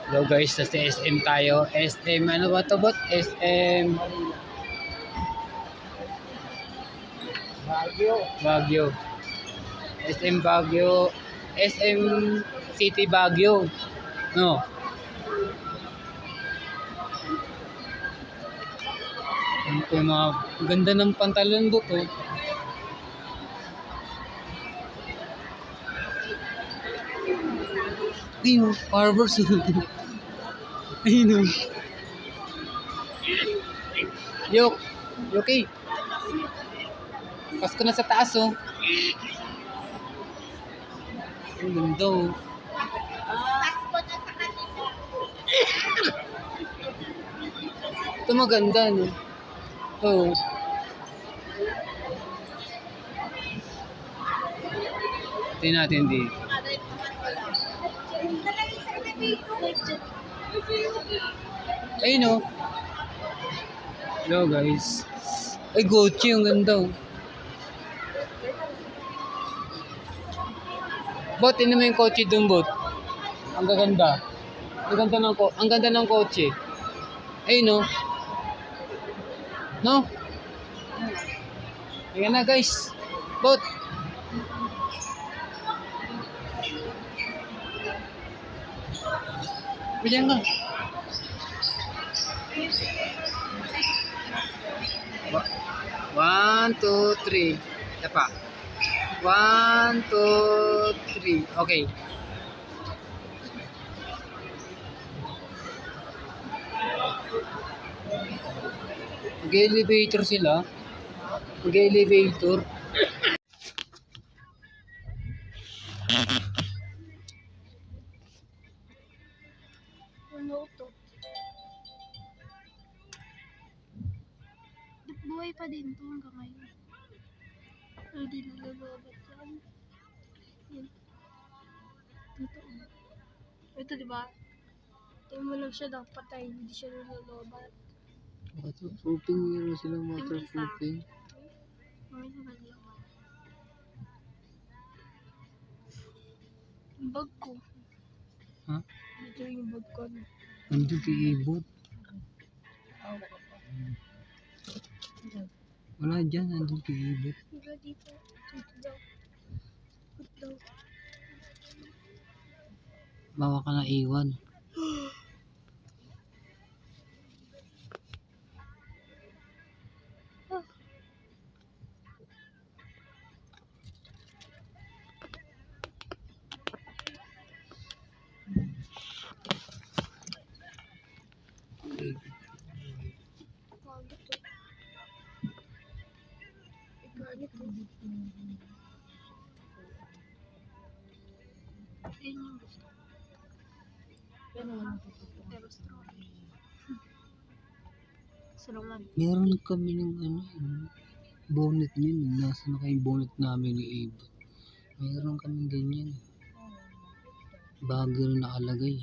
Hello guys, sa SM tayo. SM, ano ba ito bot? SM Baguio. SM Baguio. SM City Baguio. No. Ano po yung mga ganda ng pantalon bot oh. Ayun, Farmers. Ayun. Yok. Okay. Pasko na sa taas oh. Ang ganda oh. Ito maganda no. Oh. Tingnan natin dito. Ayun oh. Hello guys. Ay, Gucci, ang ganda oh. Bot, tingnan mo yung kotse dun, bot. Ang gaganda. Ang ganda ng kotse. Ayun no. No? Tingnan na guys. Bot. Bilhan ka. One, two, three. Isa pa. 1, 2, 3. Okay. Mag-elevator sila. Mag-elevator. Ano to? Buhay pa din to hanggang ngayon. Hindi nagbababat yan. Yan. Totoo. Ito diba? Tingnan mo lang siya daw patay. Hindi siya nagbababat. Waterproofing, meron silang waterproofing. Yung bag ko. Ha? Ito yung bag ko. Nandun kay Ibot. Wala dyan, nandun kay Ibot. Wala dito. Dito daw. Dito daw. Bawa ka na iwan. Wag ito. Ikanit to. Ayun yung gusto. Pero strong. Sarungan. Meron kami ng bonnet niyan. Nasa na kayong bonnet namin ni Ibot. Meron kami ganyan. Bago rin nakalagay.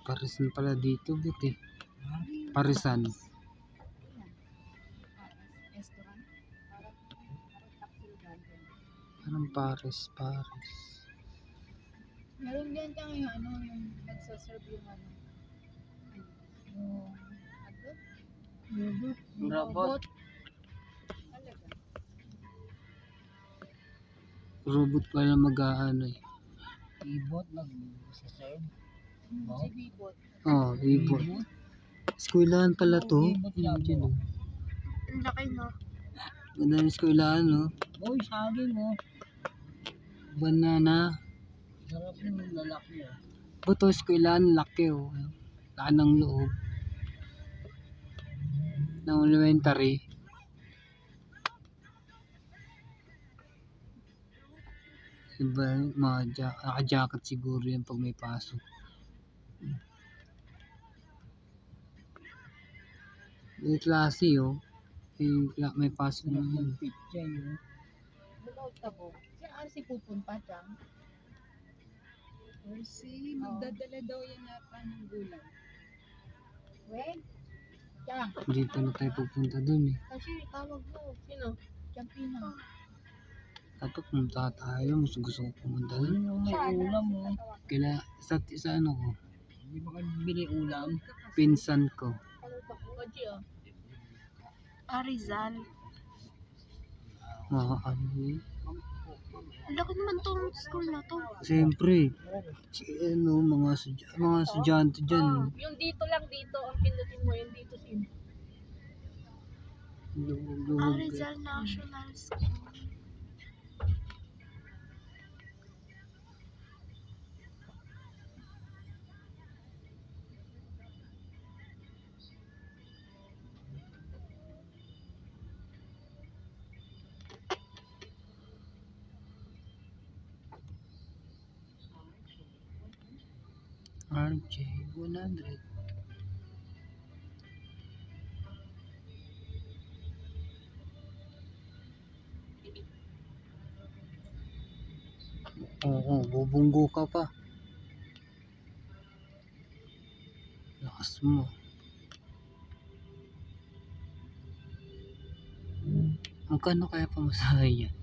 Parisan pala dito, buti. Parisan. Parang Paris. Meron din tayo yung yung nagsaserve yung Robot. Robot pala mag-aano eh. Ibot nag-serve. Bibot. Oh, ibot. Eskwelahan pala to. Yun, oh. Ang laki no. Ganda ng eskwelahan, no? Boy, saging oh. Banana. Sarap yung lalaki oh. Buto eskwelahan, laki, oh. Laki ng loob. Ng elementary. Iba, naka-jacket siguro yan pag may pasok. May klase, oh. May pasok na yun. Pizza yun. Bukaw tabo. Si Arsi pupunta dyan. Orsi, magdadala daw yan yata ng gulay. Wait. Diyan. Dito na tayo pupunta dun, eh. Kasi tawag mo. Sino? Champino. Dapat pumunta tayo. Gusto ko pumunta dun. Ano yung may ulam oh. Kaya sa ano ko, Hindi ba kayo bili ulam? pinsan ko. Ano to? Koji oh. Arizal. Mga ano yun. Ang laki naman tong school na to. Siyempre, mga estudyante dyan. Yung dito lang dito. Ang pindutin mo yung dito sin. Luwag-luwag. Arizal National School. RJ 100. Oo, bubunggo ka pa. Lakas mo. Magkano kaya pamasahe yan?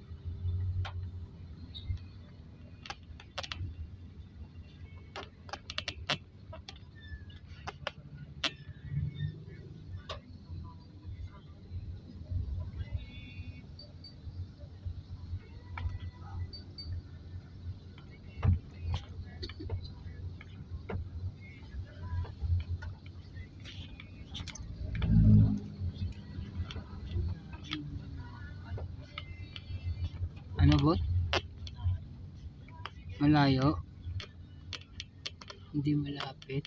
Ano bot? Malayo? Hindi malapit?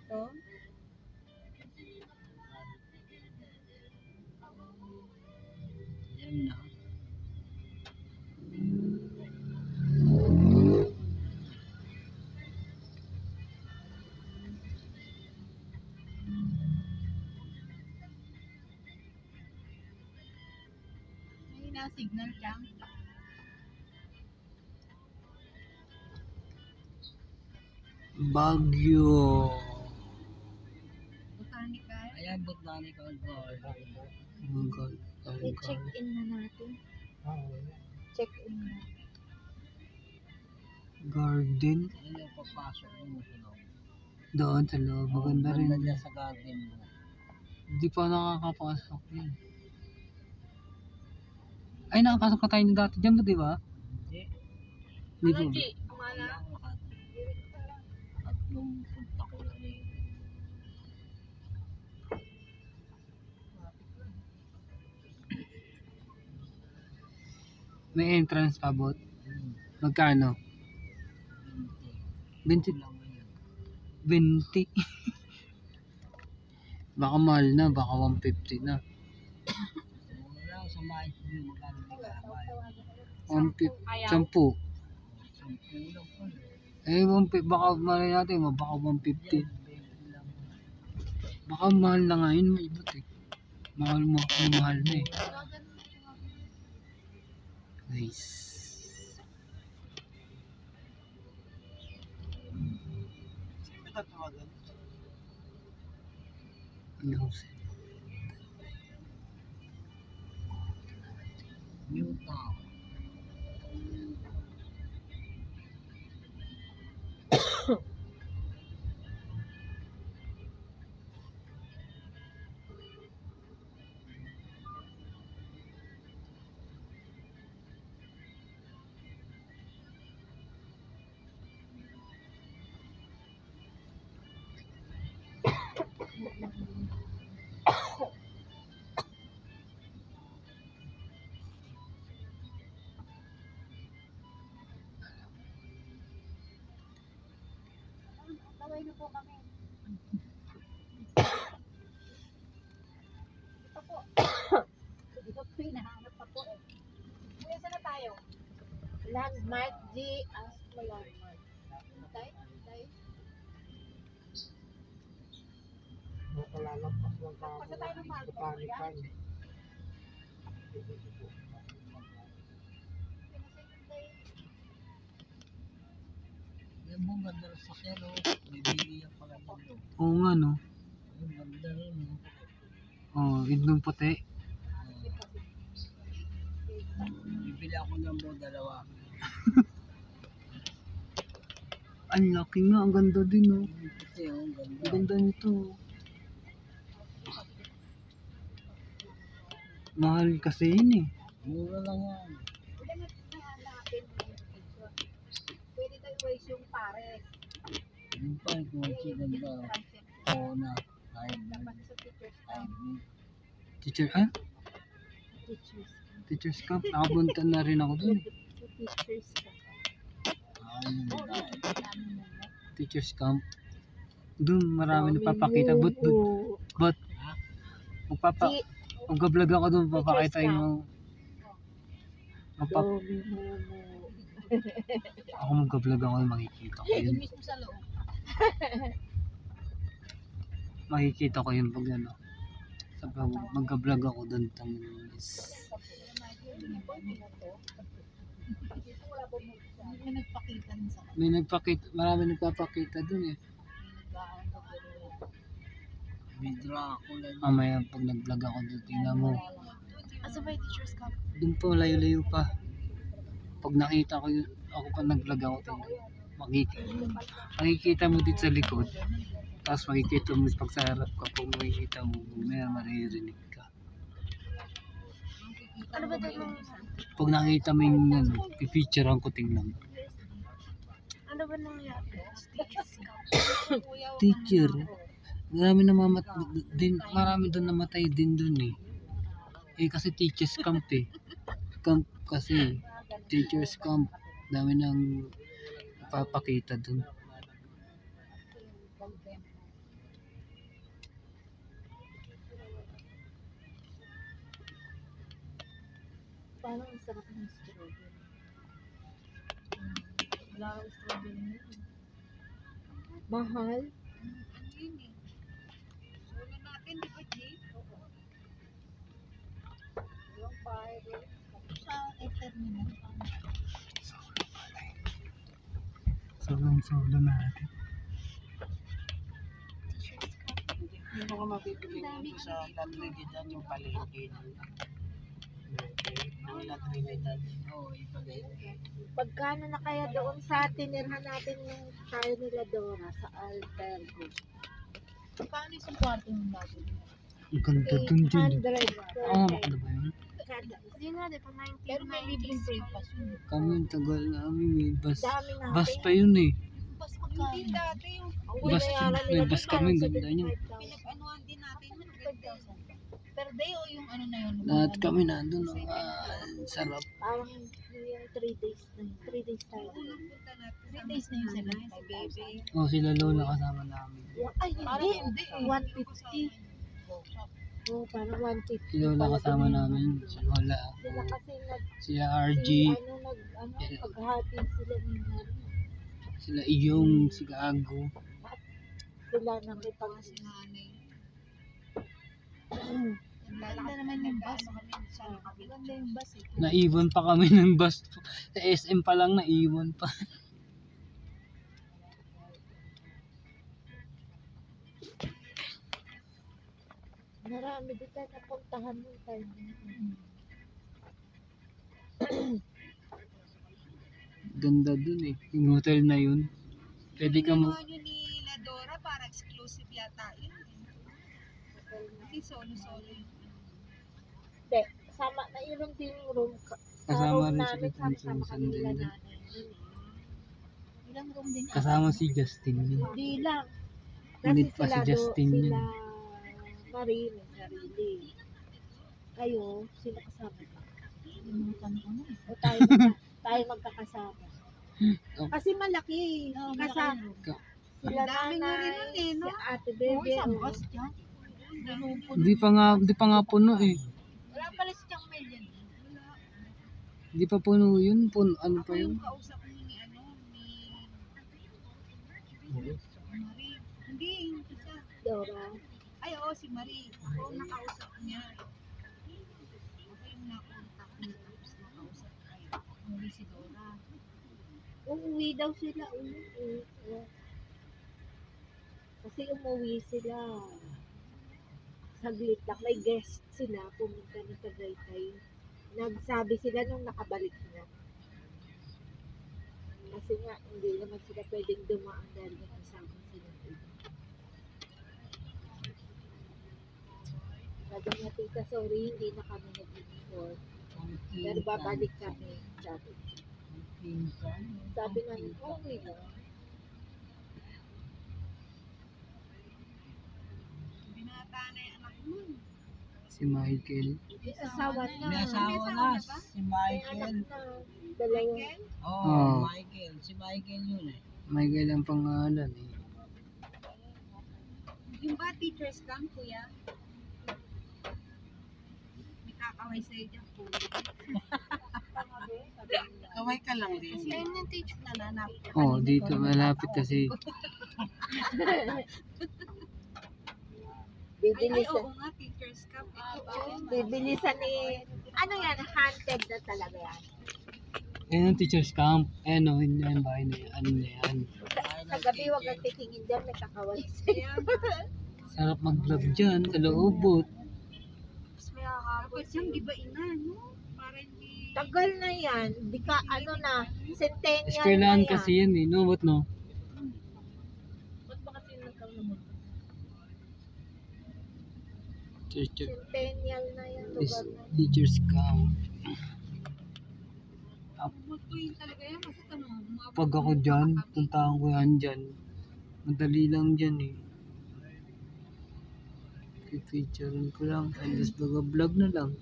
To? Yan na. May na-signal dyan. Baguio. Botanical. Ayan, botanical garden. Oh my God. I-check-in na natin. Check-in na. Garden. Ano yung papasok mo sa loob? Doon sa loob. Maganda rin. Maganda dyan sa garden mo. Hindi pa nakakapasok yun. Ay, nakapasok ka tayo dati dyan ba, di ba? Hindi. Hindi po. Koji. Kumala. At nung punta ko lang eh. May entrance pa, bot. Magkano? 20. Lang yan. 20. Baka mahal na, baka 150 na. Wala ako sa mais view, magkano may kabayan. 150, 10. 10 lang pala. Eh, 150, baka mahal natin, baka 150. Yan, 20 lang. Baka mahal na ngayon, may ibot eh. Mahal na eh. Guys. Ano siya? New town. Sabay na po kami. Ito po. Ito po hinahanap pa po eh. Kuya, saan na tayo? Landmark G. Ask mo landmark. Tay? Nakalalagpas lang ka. Pasa tayo ng Marco. Panikan. Yung mga ganda sa kero, may bili yan pala dito. Oo nga, no? Yung ganda rin, no? Oh, idlong puti. Bibili ako ng mo dalawa. Ang laki nga, ang ganda din, no? Yung puti, oh, ang ganda. Ang ganda nito. Mahal kasi yun eh. Mura lang yan. Pwede tayo waste yung pares. Yung pa, kung ganda. Oo na. Kahit Dapat sa teacher's time. Teacher, ah? Teacher's Teacher's camp. Nakapunta na rin ako dun. Teacher's time. ayun na. Teacher's camp. Dun, marami nagpapakita. But, magka-vlog ako dun, papakita yung ako magka-vlog ako, makikita ko yun. Mismo sa loob. Makikita ko yun pag ano. Sabi magka-vlog ako dun. May nagpakita rin sa May nagpakita, marami nagpapakita dun eh. May Dracula. Mamaya pag nag-vlog ako dun, tingnan mo. Asa ba yung teacher's camp? Dun po, layo-layo pa. Pag nakita ko yun, ako pa nag-vlog ako dun. Makikita mo dito sa likod. Tapos makikita mo pag sa harap ka, pag makikita mo, may maririnig ka. Ano ba doon ng... Pag nakita mo yung ano, pipicturean ko, tingnan mo. Ano ba nangyari? Teacher's camp. Teacher, marami doon namatay din doon eh. Kasi teachers camp eh. Camp kasi, teachers camp. Dami nang papakita doon. Parang ang sarap ng strawberry. Wala akong strawberry ngayon. Mahal? Solo natin, di ba, G? Yung pare. Sa terminal. Solo natin. Hindi mo ka mapipili dito sa Trinidad yung palengke. Ang La Trinidad. Oo, yung palengke. Pagkano na kaya doon sa tinirhan natin yung tayo nila Dora sa Albergo? Paano yung kwarto ng bago? Ang ganda doon din. 800 per Oo, night. ano ba yun? Kada. Hindi nga, di pa 1990s. Pero may libreng breakfast yun. Kami yung tagal namin, may bus. Dami natin. Bus pa yun eh. Bus Hindi dati yung Bus, may bus kami, ganda yun. pinag-anuhan din natin yung 5,000. Per day o yung ano na yun? Lahat kami nandun, sarap. Parang yung 3 days na yun. 3 days tayo. Punta natin 3 days na yun sa si Bebe. Oh, sila Lola kasama namin. Ay, hindi. 150. Oo, parang 150. Si Lola kasama namin. Si Lola, Sila ako, kasi sila RG, paghati sila ni Mary. sila Iyong, si Gago. Sila nakipag Ganda naman yung bus. Ganda yung bus eh. Naiwan pa kami ng bus. Sa SM pa lang, naiwan pa. Marami din tayo napuntahan ng time na yun. Ganda dun eh. Yung hotel na yun. Pwede ka mo. Ano yun ni Ladora, para exclusive yata yun. Kasi solo-solo yun. Hindi, sama na yun din yung room. Kasama rin si namin, Susan sama kami nila din. nanay. Ilang room din yun? Kasama si Justin yun. Hindi lang. Hindi Kasi pa si Justin sila yun. Marie, may sarili. Kayo, sila kasama pa. O tayo magkakasama. Oh. Kasi malaki. Kasama. Sila Dami na rin nanay, nun eh, no? si ate Oo, bebe. isang oh. bus dyan. Di pa nga puno eh. Wala pala si Chang Mel yan. Wala. Di pa puno yun. Ano Ako pa yun? yung kausap ni Marie. Hindi, yung isa. Dora. Ay, oo, si Marie. Ako ang nakausap niya. Ako yung nakontak niya. Tapos nakausap kayo. Hindi si Dora. Uuwi daw sila. Kasi umuwi sila. Saglit lang. May guest sila. Pumunta ng Tagaytay. Nagsabi sila nung nakabalik na. Kasi nga, hindi naman sila pwedeng dumaan dahil may kasama sila. Sabi niya, tita, sorry, hindi na kami nag-report. Pero babalik kami. Sabi namin, okay na. Binata na yung anak mo. Si Michael. May asawa na. May asawa na, si May anak Michael. na. Dalawa. Oh, Oh. Michael. Si Michael yun eh. Michael ang pangalan eh. Yung ba teachers lang, kuya? May kakaway sa'yo dyan, kuya. Kaway ka lang din. Kasi yun yung teacher na nanap. Oh, dito malapit kasi. Ay, Bibilisan. oo nga, teachers camp. Ito, oh. Bibilisan ni... Ano yan? Haunted na talaga yan. Ayan ang teacher's camp. Ayan o, hindi yan bahay na yan. Ano na yan. Sa gabi, huwag kang titingin dyan. May kakaway sa'yo. Sarap mag-vlog dyan sa loobot. Tapos may kakapos yung iba-ina, no? Para hindi... Tagal na yan. Di ka, ano na, centennial na Eskwelahan yan. kasi yan eh. No, what no? Ba't ba kasi nagkaroon mo? Centennial na yan. Lugar na yan. Teacher's camp. Magpuyin talaga yan kasi tanong. Pag ako dyan, puntahan ko yan dyan. Madali lang dyan eh. I-featurean ko lang. And just vlog na lang.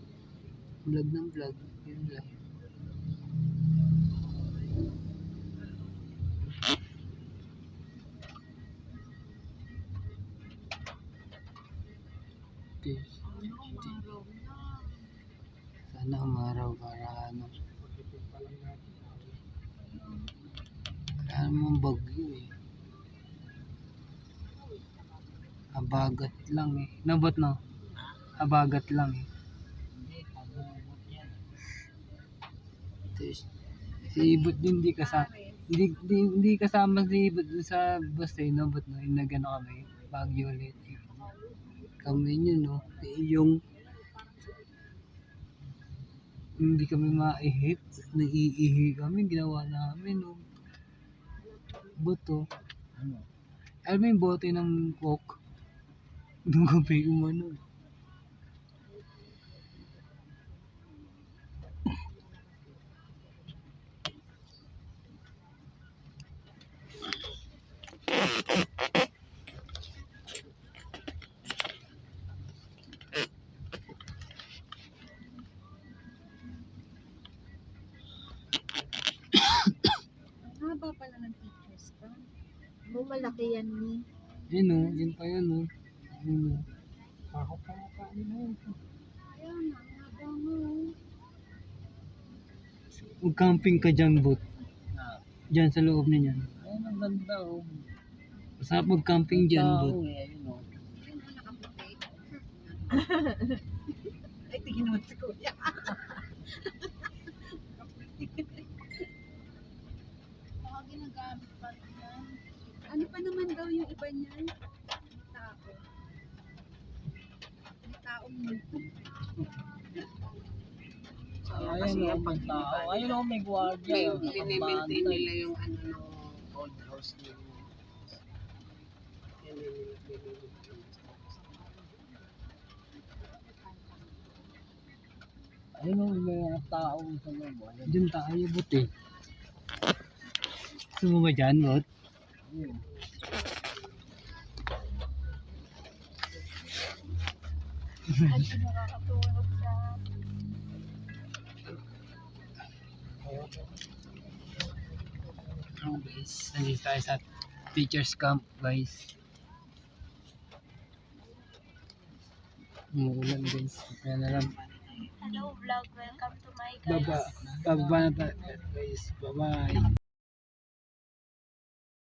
Vlog ng vlog. Yun lang. Okay. Sana umaraw para ano. Kaya naman bagyo eh. Habagat lang eh. Nabot no? Habagat lang eh. Tapos, si Ibot din hindi kasama. Hindi kasama si Ibot dun sa bus eh. Nabot no? Yung nagano kami. Bagyo ulit. Kami nyo no. Yung hindi kami maihip. Naiihi kami. Ginawa namin no. Boto. Alam mo yung bote ng coke? Nung gabi umano. Ang haba pala ng teachers camp. Malaki yan ni. Yun o. Yun pa yun o. Yun o. Kaya nga, ang haba mo. Mag-camping ka dyan, bot. Dyan sa loob na yan. Ayun, ang ganda oh. Masarap mag-camping dyan, bot. Tao eh, ayun oh. Yun mo nakaputi. Ay, tingin naman si kuya. Baka ginagamit pa rin yan. Ano pa naman daw yung iba niyan? Tao. May taong multo. Ayun oh, pag tao. Ayun oh, may gwardiya. Dinimaintain nila yung ano ng old house nila. Ayun oh, may mga tao sa loob. Dyan tayo, bot eh. Gusto mo ba dyan, bot? Ayun. At nakakatulog sa... Oh guys, nandito tayo sa teachers camp guys. Umuulan guys. Kaya na lang. Hello vlog, welcome to my guys. Bababa na tayo guys. Bye bye.